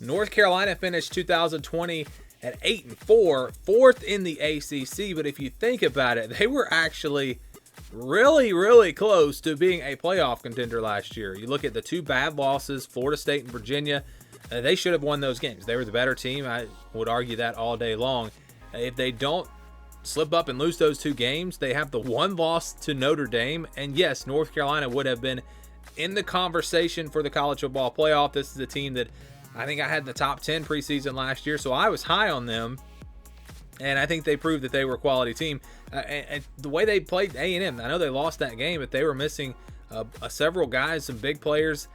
North Carolina finished 2020 at 8-4, fourth in the ACC. But if you think about it, they were actually really close to being a playoff contender last year. You look at the two bad losses, Florida State and Virginia. They should have won those games. They were the better team. I would argue that all day long. If they don't slip up and lose those two games, they have the one loss to Notre Dame. And yes, North Carolina would have been in the conversation for the college football playoff. This is a team that I think I had in the top 10 preseason last year, so I was high on them. And I think they proved that they were a quality team. And the way they played A&M, I know they lost that game, but they were missing several guys, some big players,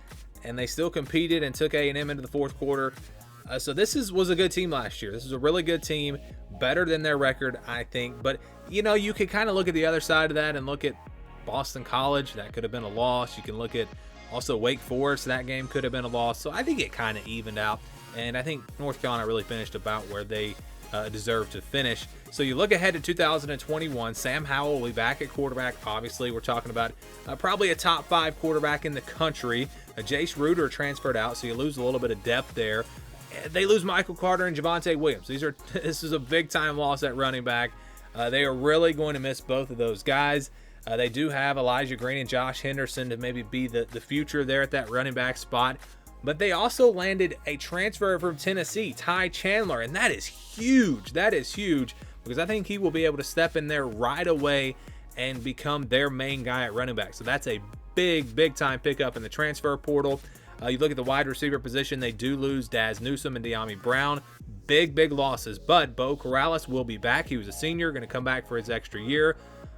and they still competed and took A&M into the fourth quarter. So this was a good team last year. This is a really good team, better than their record, I think. But, you could kind of look at the other side of that and look at Boston College. That could have been a loss. You can look at also Wake Forest. That game could have been a loss. So I think it kind of evened out. And I think North Carolina really finished about where they deserve to finish. So you look ahead to 2021, Sam Howell will be back at quarterback. Obviously, we're talking about probably a top 5 quarterback in the country. Jace Ruder transferred out, so you lose a little bit of depth there. They lose Michael Carter and Javonte Williams. This is a big-time loss at running back. They are really going to miss both of those guys. They do have Elijah Green and Josh Henderson to maybe be the future there at that running back spot. But they also landed a transfer from Tennessee, Ty Chandler, and that is huge. That is huge because I think he will be able to step in there right away and become their main guy at running back. So that's a big time pickup in the transfer portal. You look at the wide receiver position, they do lose Daz Newsome and De'Ami Brown. Big losses, but Bo Corrales will be back. He was a senior, going to come back for his extra year.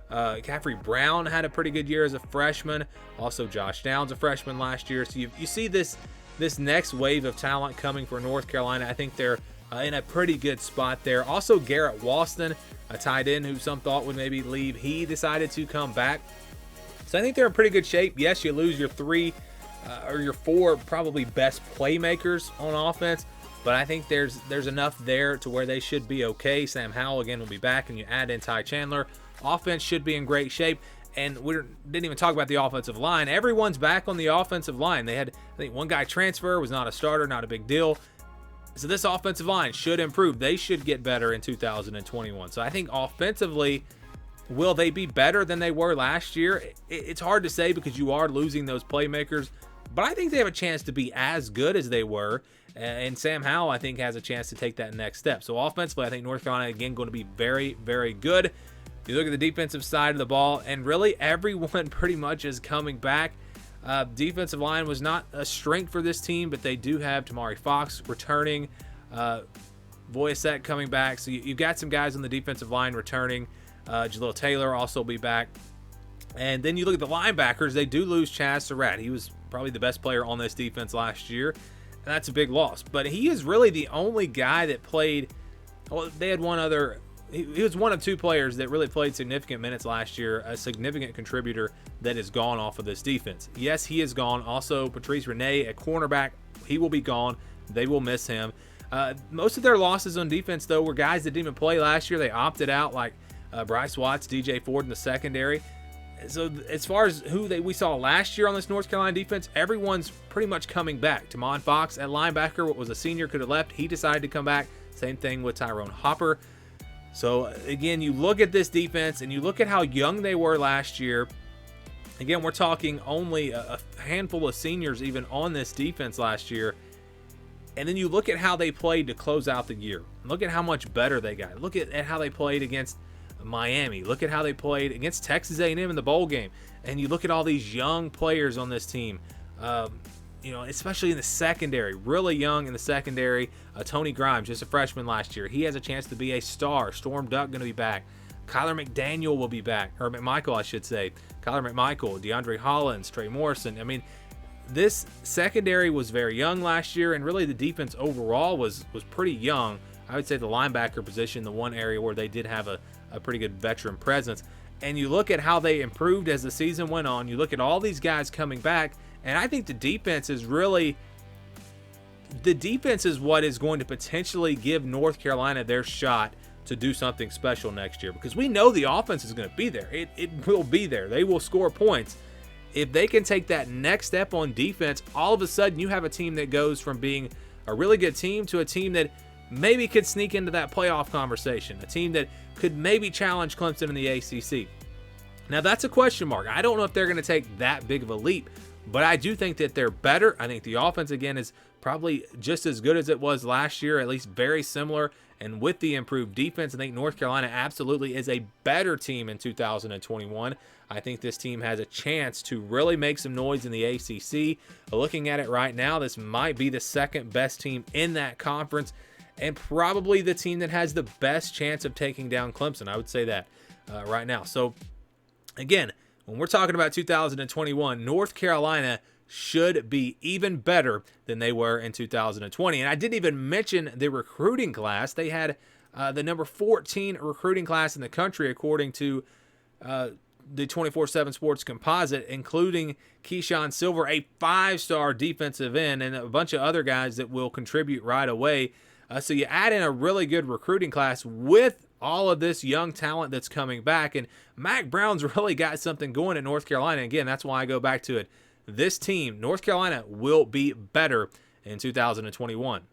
Caffrey Brown had a pretty good year as a freshman. Also, Josh Downs, a freshman last year. So you see this next wave of talent coming for North Carolina. I think they're in a pretty good spot there. Also, Garrett Walston, a tight end who some thought would maybe leave. He decided to come back. So I think they're in pretty good shape. Yes, you lose your 3 or your 4 probably best playmakers on offense, but I think there's enough there to where they should be okay. Sam Howell, again, will be back, and you add in Ty Chandler. Offense should be in great shape. And we didn't even talk about the offensive line. Everyone's back on the offensive line. They had, I think, one guy transfer, was not a starter, not a big deal. So this offensive line should improve. They should get better in 2021. So I think offensively, will they be better than they were last year? It's hard to say because you are losing those playmakers. But I think they have a chance to be as good as they were. And Sam Howell, I think, has a chance to take that next step. So offensively, I think North Carolina, again, going to be very good. You look at the defensive side of the ball, and really everyone pretty much is coming back. Defensive line was not a strength for this team, but they do have Tamari Fox returning, Voyasek coming back. So you've got some guys on the defensive line returning. Jalil Taylor also will be back. And then you look at the linebackers, they do lose Chaz Surratt. He was probably the best player on this defense last year, and that's a big loss. But he is really the only guy that played. Well, they had one other. He was one of 2 players that really played significant minutes last year, a significant contributor that is gone off of this defense. Yes, he is gone. Also, Patrice Renee at cornerback, he will be gone. They will miss him. Most of their losses on defense, though, were guys that didn't even play last year. They opted out, like Bryce Watts, DJ Ford in the secondary. So as far as who we saw last year on this North Carolina defense, everyone's pretty much coming back. Tamon Fox at linebacker, what was a senior, could have left. He decided to come back. Same thing with Tyrone Hopper. So, again, you look at this defense and you look at how young they were last year. Again, we're talking only a handful of seniors even on this defense last year. And then you look at how they played to close out the year. Look at how much better they got. Look at how they played against Miami. Look at how they played against Texas A&M in the bowl game. And you look at all these young players on this team. Especially in the secondary, really young in the secondary. Tony Grimes, just a freshman last year. He has a chance to be a star. Storm Duck going to be back. Kyler McDaniel will be back, or McMichael, I should say. Kyler McMichael, DeAndre Hollins, Trey Morrison. I mean, this secondary was very young last year, and really the defense overall was pretty young. I would say the linebacker position, the one area where they did have a pretty good veteran presence. And you look at how they improved as the season went on. You look at all these guys coming back. And I think the defense is what is going to potentially give North Carolina their shot to do something special next year, because we know the offense is going to be there. It will be there. They will score points. If they can take that next step on defense, all of a sudden you have a team that goes from being a really good team to a team that maybe could sneak into that playoff conversation, a team that could maybe challenge Clemson in the ACC. Now, that's a question mark. I don't know if they're going to take that big of a leap, but I do think that they're better. I think the offense, again, is probably just as good as it was last year, at least very similar. And with the improved defense, I think North Carolina absolutely is a better team in 2021. I think this team has a chance to really make some noise in the ACC. Looking at it right now, this might be the second best team in that conference and probably the team that has the best chance of taking down Clemson. I would say that right now. So, again, when we're talking about 2021, North Carolina should be even better than they were in 2020. And I didn't even mention the recruiting class. They had the number 14 recruiting class in the country, according to the 24/7 Sports composite, including Keyshawn Silver, a 5-star defensive end, and a bunch of other guys that will contribute right away. So you add in a really good recruiting class with all of this young talent that's coming back, and Mack Brown's really got something going at North Carolina. Again, that's why I go back to it. This team, North Carolina, will be better in 2021.